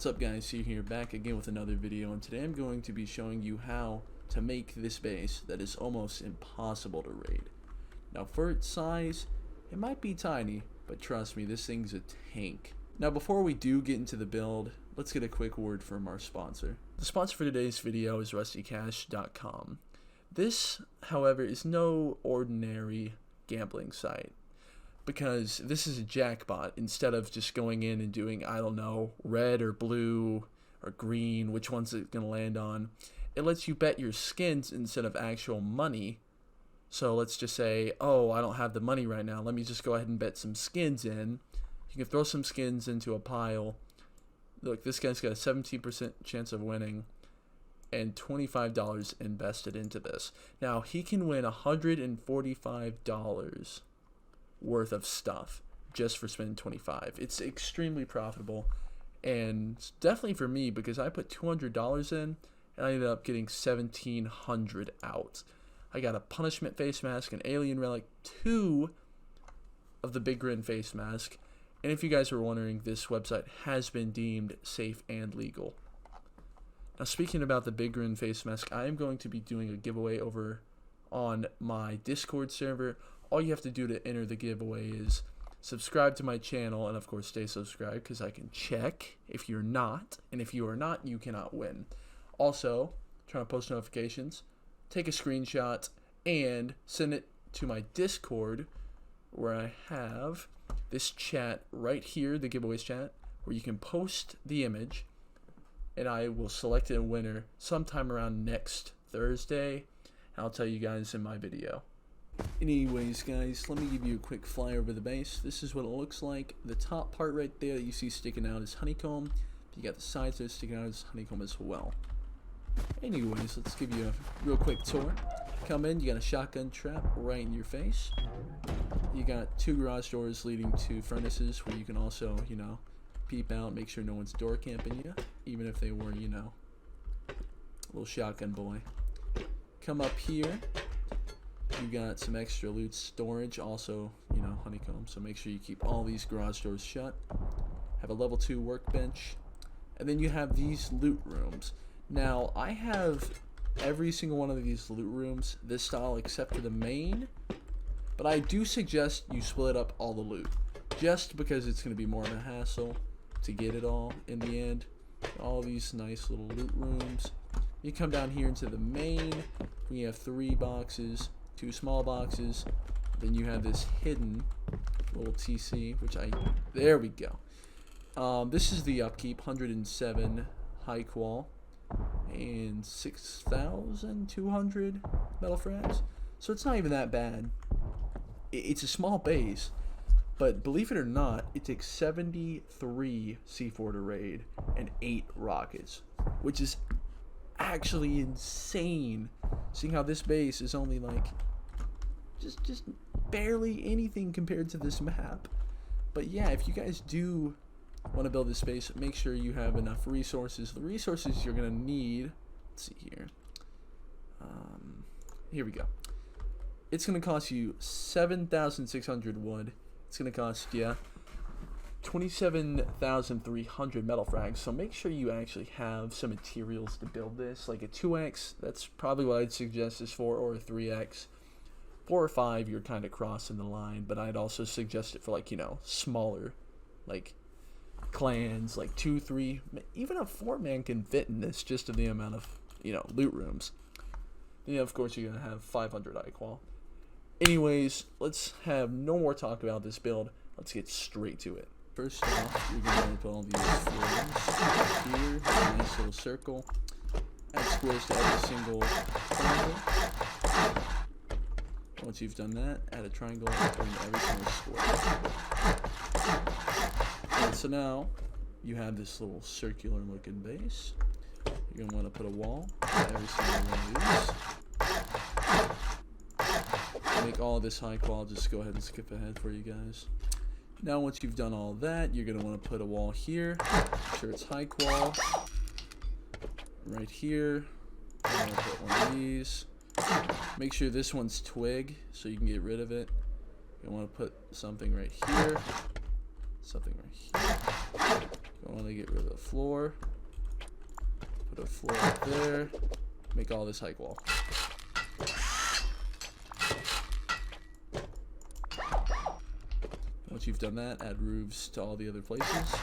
What's up guys, C here, back again with another video, and today I'm going to be showing you how to make this base that is almost impossible to raid. Now for its size, it might be tiny, but trust me, this thing's a tank. Now before we do get into the build, let's get a quick word from our sponsor. The sponsor for today's video is rustycash.com. This, however, is no ordinary gambling site, because this is a jackpot. Instead of just going in and doing, I don't know, red or blue or green, which one's it going to land on, it lets you bet your skins instead of actual money. So let's just say, oh, I don't have the money right now, let me just go ahead and bet some skins in. You can throw some skins into a pile. Look, this guy's got a 17% chance of winning and $25 invested into this. Now he can win $145 worth of stuff just for spending 25. It's extremely profitable, and definitely for me, because I put $200 in and I ended up getting $1,700 out. I got a punishment face mask, an alien relic, 2 of the big grin face mask, and if you guys were wondering, this website has been deemed safe and legal. Now speaking about the big grin face mask, I am going to be doing a giveaway over on my Discord server. All you have to do to enter the giveaway is subscribe to my channel, and of course stay subscribed because I can check if you're not, and if you are not, you cannot win. Also, turn on post notifications, take a screenshot, and send it to my Discord, where I have this chat right here, the giveaways chat, where you can post the image, and I will select a winner sometime around next Thursday. I'll tell you guys in my video. Anyways guys, let me give you a quick flyover of the base. This is what it looks like. The top part right there that you see sticking out is honeycomb. You got the sides that are sticking out as honeycomb as well. Anyways, let's give you a real quick tour. Come in, you got a shotgun trap right in your face. You got 2 garage doors leading to furnaces where you can also, you know, peep out, make sure no one's door camping you, even if they were, you know, a little shotgun boy. Come up here. You got some extra loot storage, also, you know, honeycomb, so make sure you keep all these garage doors shut. Have a level 2 workbench, and then you have these loot rooms. Now I have every single one of these loot rooms this style except for the main, but I do suggest you split up all the loot, just because it's going to be more of a hassle to get it all in the end. All these nice little loot rooms. You come down here into the main, we have 3 boxes, 2 small boxes, then you have this hidden little TC, which there we go. This is the upkeep, 107 high qual and 6,200 metal frags, so it's not even that bad. It's a small base, but believe it or not, it takes 73 C4 to raid and 8 rockets, which is actually insane, seeing how this base is only like just barely anything compared to this map. But yeah, if you guys do want to build this base, make sure you have enough resources. The resources you're gonna need, let's see here, here we go. It's gonna cost you 7,600 wood. It's gonna cost you 27,300 metal frags, so make sure you actually have some materials to build this, like a 2x, that's probably what I'd suggest is 4, or a 3x. 4 or 5, you're kind of crossing the line, but I'd also suggest it for, like, you know, smaller, like, clans, like 2, 3, even a 4-man can fit in this, just to the amount of, you know, loot rooms. Then, of course, you're going to have 500 high qual. Anyways, let's have no more talk about this build. Let's get straight to it. First off, you're going to want to put all these floors here, a nice little circle. Add squares to every single triangle. Once you've done that, add a triangle and put in every single square. And so now you have this little circular looking base. You're going to want to put a wall on every single one of these. To make all of this high qual, just go ahead and skip ahead for you guys. Now once you've done all that, you're going to want to put a wall here. Make sure it's high qual. Right here. I'm going to put one of these. Make sure this one's twig so you can get rid of it. You want to put something right here, something right here. I want to get rid of the floor. Put a floor up there. Make all this hike wall. Once you've done that, add roofs to all the other places.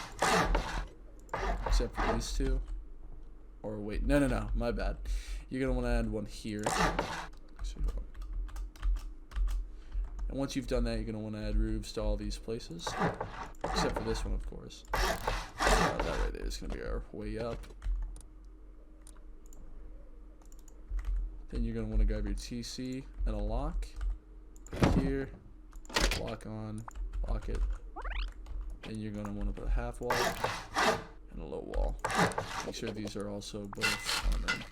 Except for these two. Or wait, no, my bad. You're going to want to add one here. And once you've done that, you're going to want to add roofs to all these places. Except for this one, of course. That right there is going to be our way up. Then you're going to want to grab your TC and a lock. Put it here. Lock on. Lock it. Then you're going to want to put a half wall and a low wall. Make sure these are also both armored.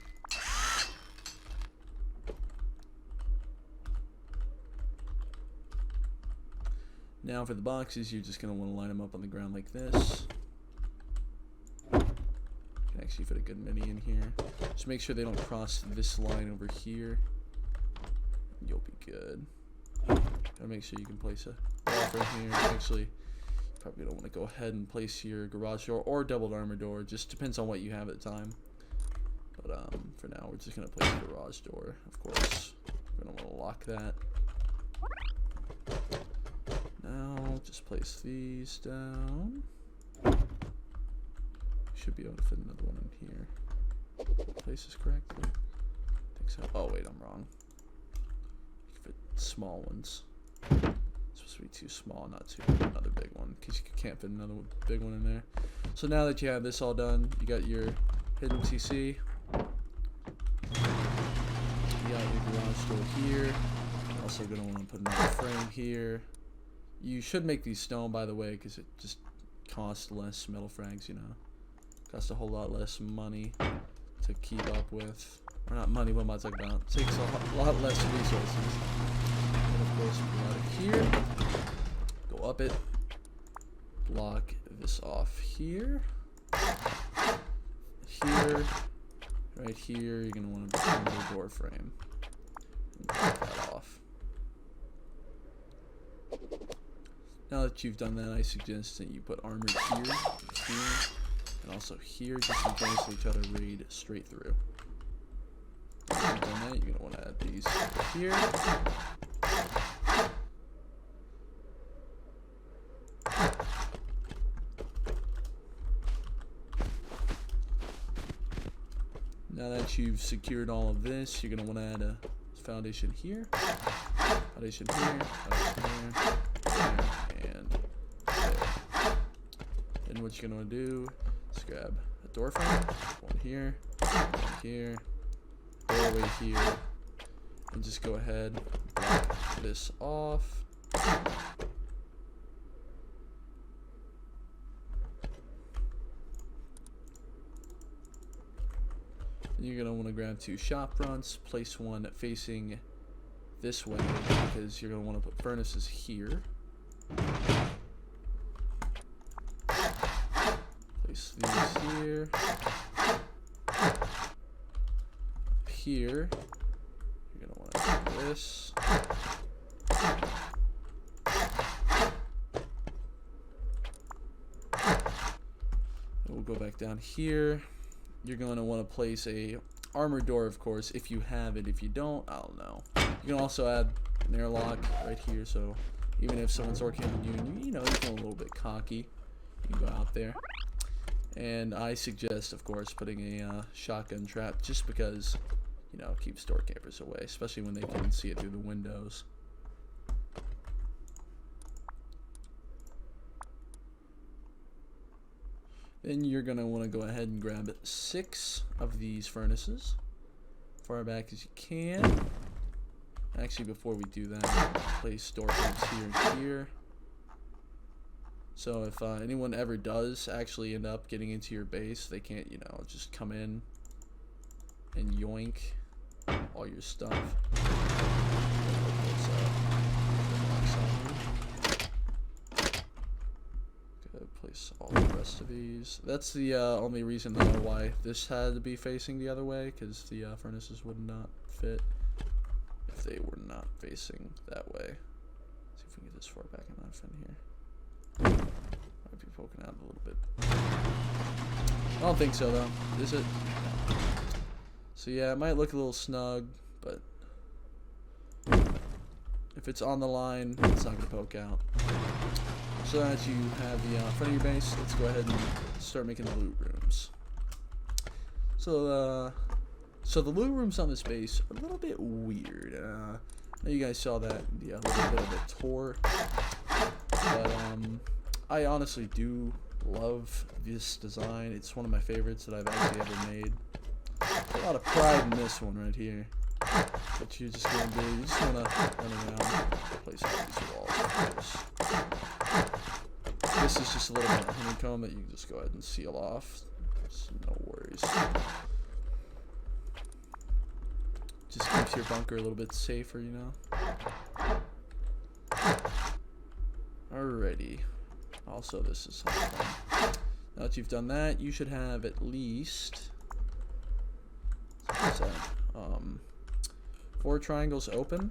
Now for the boxes, you're just going to want to line them up on the ground like this. You can actually fit a good mini in here. Just make sure they don't cross this line over here. You'll be good. Gotta make sure you can place a wall from here. Actually, you probably don't want to go ahead and place your garage door or doubled armor door. Just depends on what you have at the time. But for now, we're just going to place a garage door. Of course, we're going to want to lock that. Now, just place these down. Should be able to fit another one in here. Place this correctly. I think so. Oh, wait, I'm wrong. You can fit small ones. It's supposed to be too small, not too another big one, because you can't fit another big one in there. So now that you have this all done, you got your hidden TC. You got your garage door here. You're also going to want to put another frame here. You should make these stone, by the way, because it just costs less metal frags, you know. Costs a whole lot less money to keep up with. Or not money, what am I talking about? It takes a lot less resources. And of course, we go out of here. Go up it. Block this off here. Here. Right here, you're going to want to put another door frame. And block that off. Now that you've done that, I suggest that you put armor here, and also here, just in case they try to raid straight through. Once you've done that, you're going to want to add these here. Now that you've secured all of this, you're going to want to add a foundation here, foundation here, foundation here. And there. Then what you're going to do is grab a door frame, one here, doorway here, and just go ahead and block this off. Then you're going to want to grab two shop fronts, place one facing this way because you're going to want to put furnaces here. Place these here. Here. You're going to want to do this. And we'll go back down here. You're going to want to place a armor door, of course, if you have it. If you don't, I don't know. You can also add an airlock right here, so even if someone's working on you and you know you're feeling a little bit cocky, you can go out there. And I suggest, of course, putting a shotgun trap just because, you know, it keeps door campers away, especially when they can see it through the windows. Then you're going to want to go ahead and grab 6 of these furnaces, far back as you can. Actually, before we do that, place door frames here and here. So if anyone ever does actually end up getting into your base, they can't, you know, just come in and yoink all your stuff. Place all the rest of these. That's the only reason though why this had to be facing the other way, because the furnaces would not fit if they were not facing that way. Let's see if we can get this far back enough in here. Might be poking out a little bit. I don't think so though. Is it? No. So yeah, it might look a little snug, but if it's on the line, it's not gonna poke out. So as you have the front of your base, let's go ahead and start making the loot rooms. So the loot rooms on this base are a little bit weird. I know you guys saw that in the little bit of a tour, but I honestly do love this design. It's one of my favorites that I've actually ever made. A lot of pride in this one right here. What you're just gonna do, you just wanna run around, place all these walls like this. This is just a little bit of honeycomb that you can just go ahead and seal off. Just no worries. Just keeps your bunker a little bit safer, you know. Alrighty. Also, this is honeycomb. Now that you've done that, you should have at least, what's that? 4 triangles open,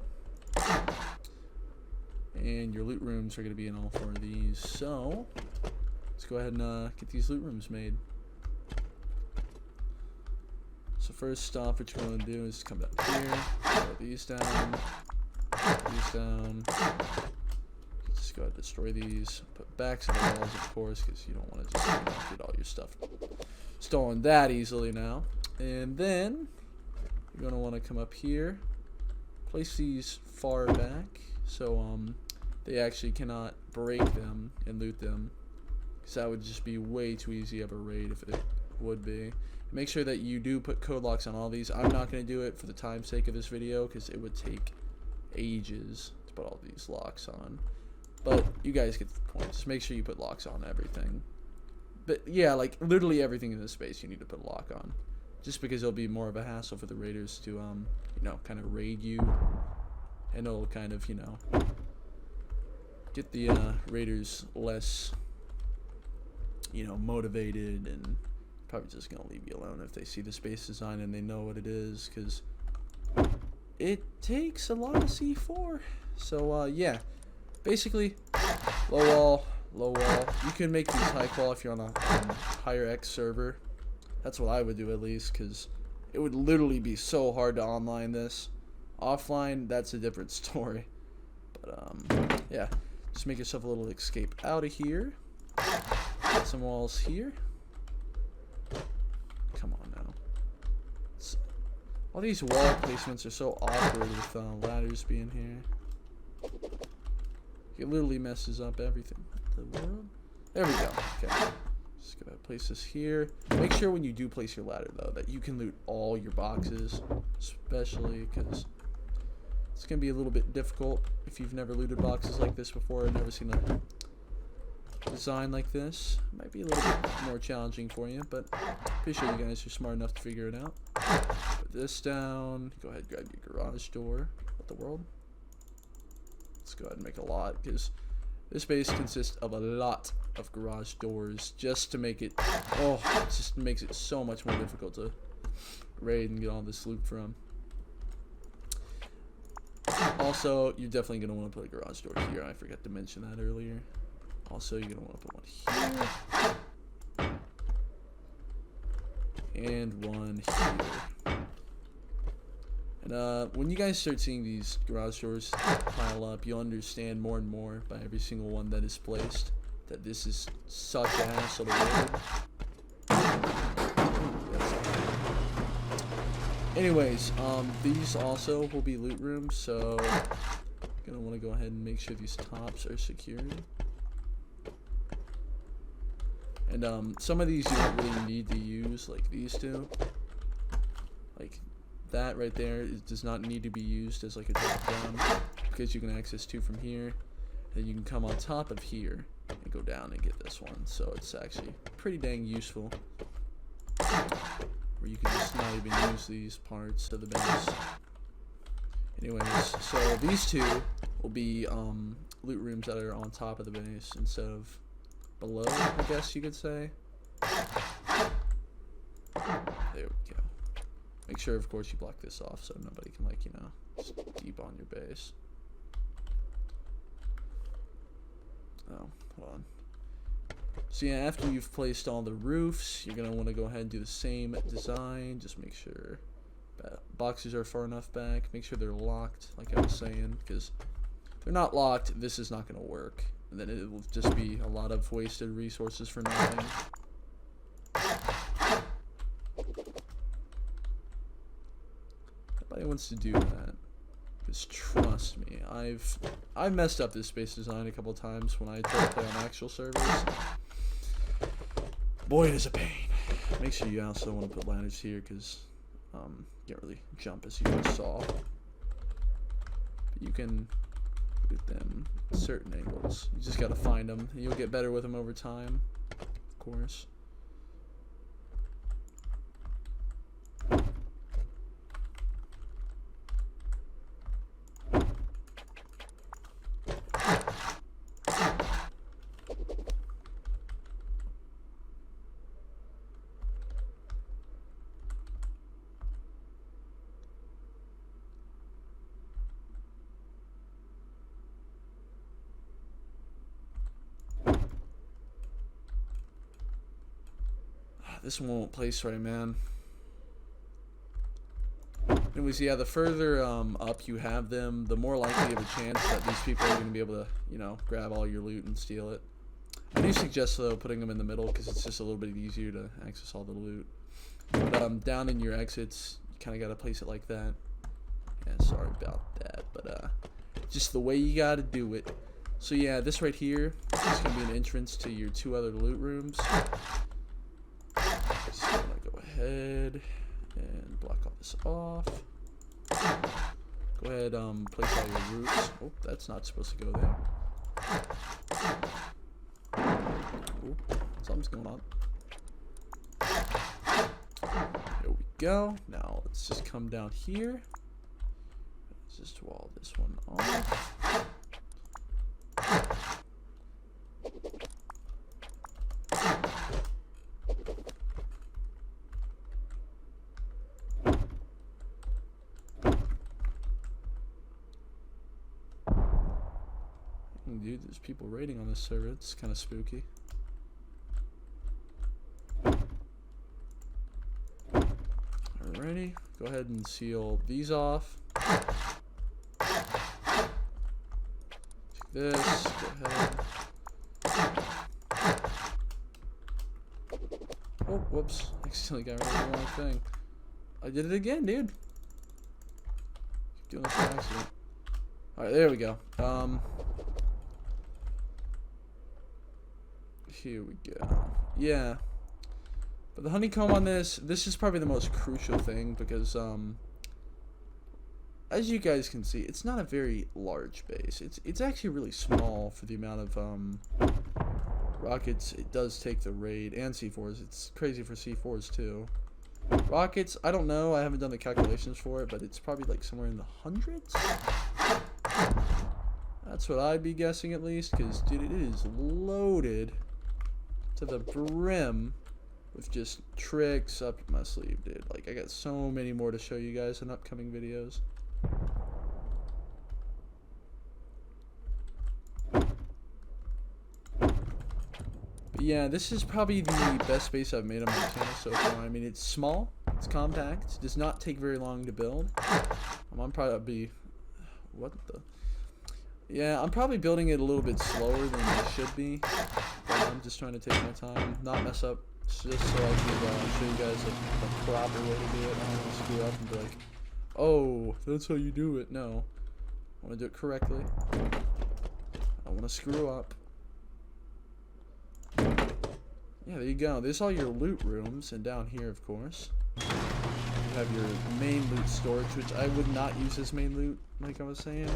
and your loot rooms are going to be in all 4 of these. So let's go ahead and get these loot rooms made. So first off, what you're going to do is come down here, throw these down, just go ahead and destroy these, put backs on the walls, of course, because you don't want to just get all your stuff stolen that easily now. And then you're going to want to come up here, place these far back so they actually cannot break them and loot them, because that would just be way too easy of a raid if it would be. Make sure that you do put code locks on all these. I'm not going to do it for the time's sake of this video because it would take ages to put all these locks on, but you guys get the point. Just make sure you put locks on everything. But yeah, like literally everything in this space you need to put a lock on, just because it'll be more of a hassle for the raiders to you know, kind of raid you, and it'll kind of, you know, get the raiders less, you know, motivated, and probably just gonna leave you alone if they see the space design and they know what it is, because it takes a lot of C4. So yeah, basically low wall. You can make these high qual if you're on a higher X server. That's what I would do, at least, because it would literally be so hard to online this. Offline, that's a different story. But yeah, just make yourself a little escape out of here. Put some walls here. Come on now. All these wall placements are so awkward with ladders being here. It literally messes up everything. What the world? There we go. Okay. Just gonna place this here. Make sure when you do place your ladder, though, that you can loot all your boxes, especially because it's gonna be a little bit difficult if you've never looted boxes like this before and never seen a design like this. It might be a little bit more challenging for you, but pretty sure you guys are smart enough to figure it out. Put this down. Go ahead, grab your garage door. What the world? Let's go ahead and make a lot, because this base consists of a lot of garage doors just to make it, oh, it just makes it so much more difficult to raid and get all this loot from. Also, you're definitely going to want to put a garage door here. I forgot to mention that earlier. Also, you're going to want to put one here. And one here. And when you guys start seeing these garage doors pile up, you'll understand more and more by every single one that is placed that this is such a hassle to raid. Anyways, these also will be loot rooms, so you're gonna want to go ahead and make sure these tops are secured. And some of these you don't really need to use, like these two. Like that right there does not need to be used as like a drop down, because you can access 2 from here, and you can come on top of here and go down and get this one. So it's actually pretty dang useful, where you can just not even use these parts of the base. Anyways, so these 2 will be loot rooms that are on top of the base instead of below, I guess you could say. There we go. Make sure, of course, you block this off so nobody can, like, you know, just deep on your base. Oh, hold on. So yeah, after you've placed all the roofs, you're going to want to go ahead and do the same design. Just make sure boxes are far enough back. Make sure they're locked, like I was saying, because if they're not locked, this is not going to work. And then it will just be a lot of wasted resources for nothing. Nobody wants to do that. Because trust me, I've messed up this space design a couple times when I try to play on actual servers. Boy, it is a pain. Make sure you also want to put ladders here because you can't really jump as you just saw. But you can put them at certain angles. You just got to find them. You'll get better with them over time, of course. This one won't place right, man. Anyways, yeah, the further up you have them, the more likely you have a chance that these people are going to be able to, you know, grab all your loot and steal it. I do suggest, though, putting them in the middle because it's just a little bit easier to access all the loot. But down in your exits, you kind of got to place it like that. Yeah, sorry about that, but just the way you got to do it. So yeah, this right here is going to be an entrance to your 2 other loot rooms. Just gonna go ahead and block all this off. Go ahead, place all your roofs. Oh, that's not supposed to go there. Oh, something's going on. There we go. Now let's just come down here. Let's just wall this one off. Dude, there's people raiding on this server. It's kind of spooky. Alrighty, go ahead and seal these off. Take this, go ahead. Oh, whoops. Accidentally got rid of the wrong thing. I did it again, dude. Keep doing this by accident. Alright, there we go. Here we go. Yeah. But the honeycomb on this is probably the most crucial thing because, as you guys can see, it's not a very large base. It's actually really small for the amount of, rockets it does take the raid, and C4s. It's crazy for C4s, too. Rockets, I don't know. I haven't done the calculations for it, but it's probably, like, somewhere in the hundreds? That's what I'd be guessing, at least, because, dude, it is loaded to the brim with just tricks up my sleeve, dude. Like, I got so many more to show you guys in upcoming videos. But yeah, this is probably the best base I've made on my channel so far. I mean, it's small, it's compact, does not take very long to build. I'm probably, what the? Yeah, I'm probably building it a little bit slower than it should be. But I'm just trying to take my time, not mess up, just so I can show you guys like the proper way to do it. I don't want to screw up and be like, oh, that's how you do it. No, I want to do it correctly. I don't want to screw up. Yeah, there you go. There's all your loot rooms, and down here, of course, you have your main loot storage, which I would not use as main loot, like I was saying.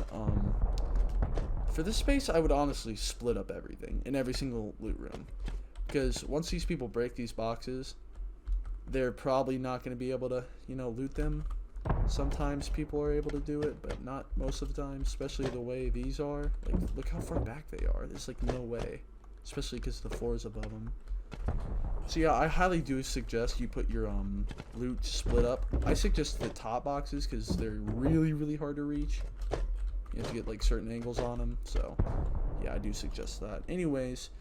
For this space, I would honestly split up everything in every single loot room. Because once these people break these boxes, they're probably not going to be able to, you know, loot them. Sometimes people are able to do it, but not most of the time, especially the way these are. Like, look how far back they are. There's, like, no way. Especially because the floor is above them. So, yeah, I highly do suggest you put your loot split up. I suggest the top boxes because they're really, really hard to reach. You have to get, like, certain angles on them. So, yeah, I do suggest that. Anyways,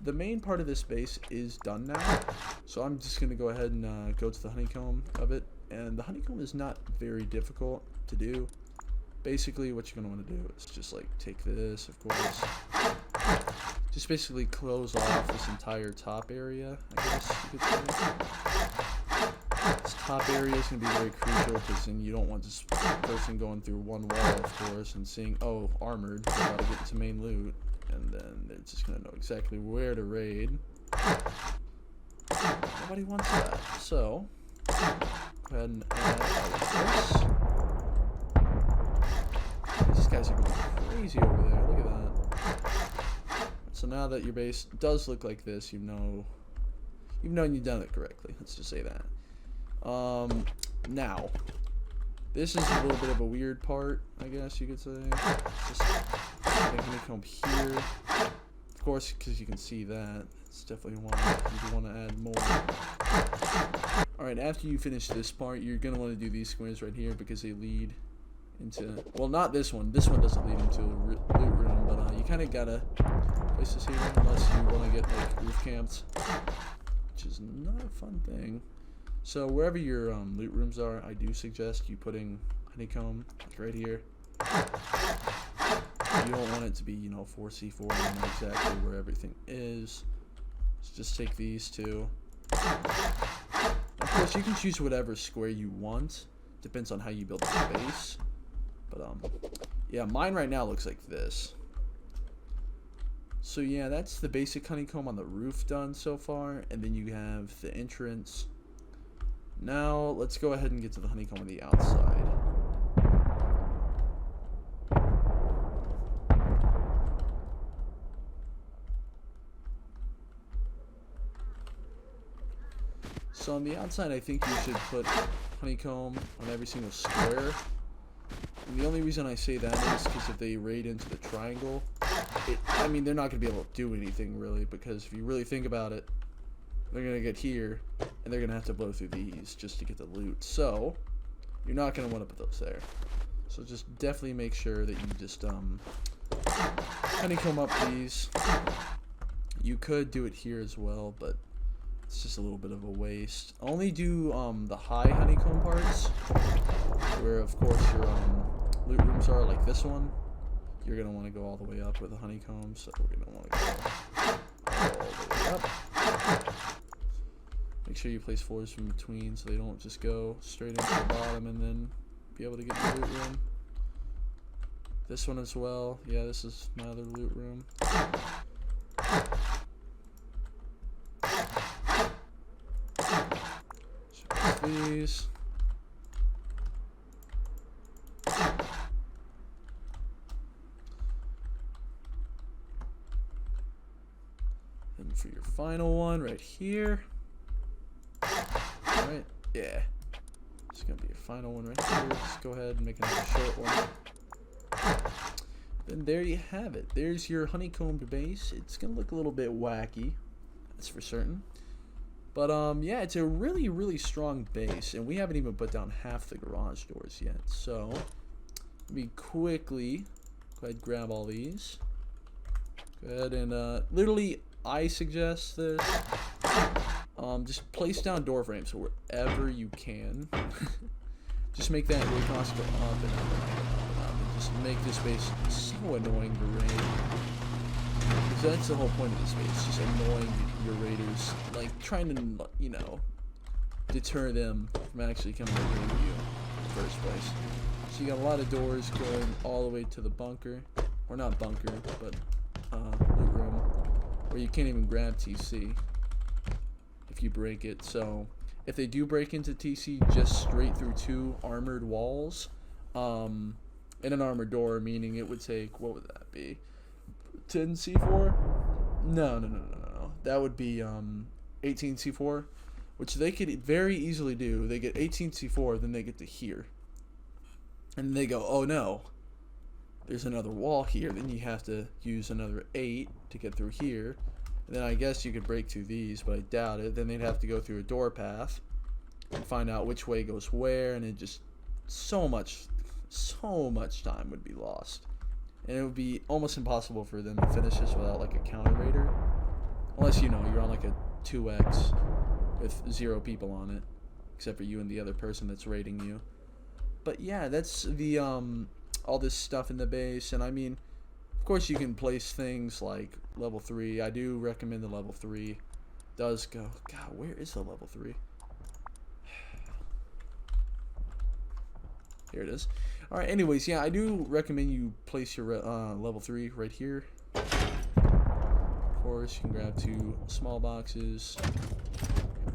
the main part of this base is done now, so I'm just going to go ahead and go to the honeycomb of it. And the honeycomb is not very difficult to do. Basically, what you're going to want to do is just like take this, of course, just basically close off this entire top area, I guess you could say. This top area is going to be very crucial because then you don't want this person going through one wall, of course, and seeing, oh, armored, they're about to get into main loot, and then they're just going to know exactly where to raid. Nobody wants that, so go ahead and add all of this. These guys are going crazy over there, look at that. So now that your base does look like this, you've known you've done it correctly, let's just say that. Now, this is a little bit of a weird part, I guess you could say. Just honeycomb here. Of course, because you can see that. It's definitely one you want to add more. Alright, after you finish this part, you're going to want to do these squares right here because they lead into, well, not this one. This one doesn't lead into a loot room, but you kind of got to place this here unless you want to get like roof camped, which is not a fun thing. So wherever your loot rooms are, I do suggest you putting honeycomb like right here. You don't want it to be, you know, 4C4, you know exactly where everything is. So just take these two. Of course, you can choose whatever square you want. Depends on how you build the base. But yeah, mine right now looks like this. So yeah, that's the basic honeycomb on the roof done so far, and then you have the entrance. Now, let's go ahead and get to the honeycomb on the outside. So on the outside, I think you should put honeycomb on every single square. And the only reason I say that is because if they raid into the triangle, I mean, they're not going to be able to do anything, really, because if you really think about it, they're going to get here, and they're going to have to blow through these just to get the loot. So, you're not going to want to put those there. So just definitely make sure that you just honeycomb up these. You could do it here as well, but it's just a little bit of a waste. Only do the high honeycomb parts, where of course your loot rooms are, like this one. You're going to want to go all the way up with a honeycomb, so we're going to want to go all the way up. Make sure you place floors in between so they don't just go straight into the bottom and then be able to get the loot room. This one as well. Yeah, this is my other loot room. These. And for your final one right here. Alright, yeah. It's gonna be your final one right here. Just go ahead and make another short one. Then there you have it. There's your honeycombed base. It's gonna look a little bit wacky, that's for certain. But yeah, it's a really, really strong base, and we haven't even put down half the garage doors yet. So let me quickly go ahead and grab all these. Go ahead and literally, I suggest this. Just place down door frames wherever you can. Just make that raid cost go up and up and up and up, and just make this base so annoying to raid. Because that's the whole point of this base, just annoying your raiders, like trying to, you know, deter them from actually coming to raid you in the first place. So you got a lot of doors going all the way to the bunker, or not bunker, but loot room, where you can't even grab TC if you break it. So if they do break into TC just straight through two armored walls, and an armored door, meaning it would take, what would that be? 10 C4? No. That would be 18 C4, which they could very easily do. They get 18 C4, then they get to here. And they go, oh no, there's another wall here. Then you have to use another 8 to get through here. And then I guess you could break through these, but I doubt it. Then they'd have to go through a door path and find out which way goes where, and it just so much time would be lost. And it would be almost impossible for them to finish this without like a counter raider. Unless, you know, you're on like a 2x with 0 people on it, except for you and the other person that's rating you. But yeah, that's the all this stuff in the base. And I mean, of course you can place things like level 3. I do recommend the level 3 does go. God, where is the level 3? Here it is. Alright, anyways, yeah, I do recommend you place your level 3 right here. Of course, you can grab 2 small boxes,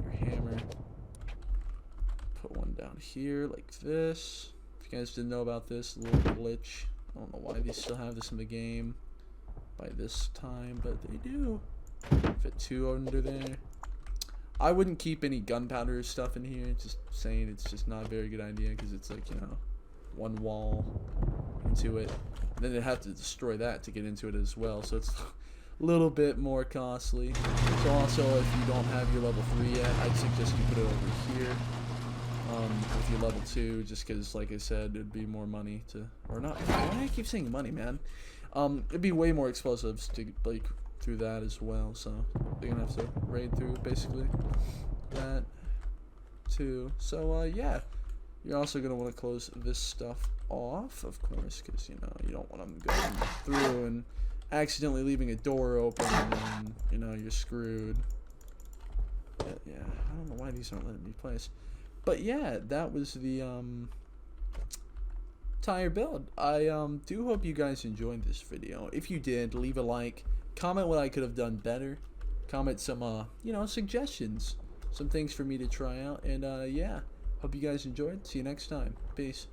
your hammer, put one down here like this. If you guys didn't know about this little glitch, I don't know why they still have this in the game by this time, but they do. Fit 2 under there. I wouldn't keep any gunpowder stuff in here, just saying. It's just not a very good idea, because it's like, you know, one wall into it, and then they have to destroy that to get into it as well, so it's a little bit more costly. So also, if you don't have your level 3 yet, I'd suggest you put it over here with your level 2, just because, like I said, it'd be more money to, or not, why do I keep saying money, man? It'd be way more explosives to, like, through that as well, so they're gonna have to raid through basically that too. So yeah, you're also gonna want to close this stuff off, of course, because you know you don't want them going through and accidentally leaving a door open, and then you know you're screwed. But, yeah, I don't know why these aren't letting me place, but yeah, that was the tire build. I do hope you guys enjoyed this video. If you did, leave a like. Comment what I could have done better. Comment some, you know, suggestions. Some things for me to try out. And, yeah. Hope you guys enjoyed. See you next time. Peace.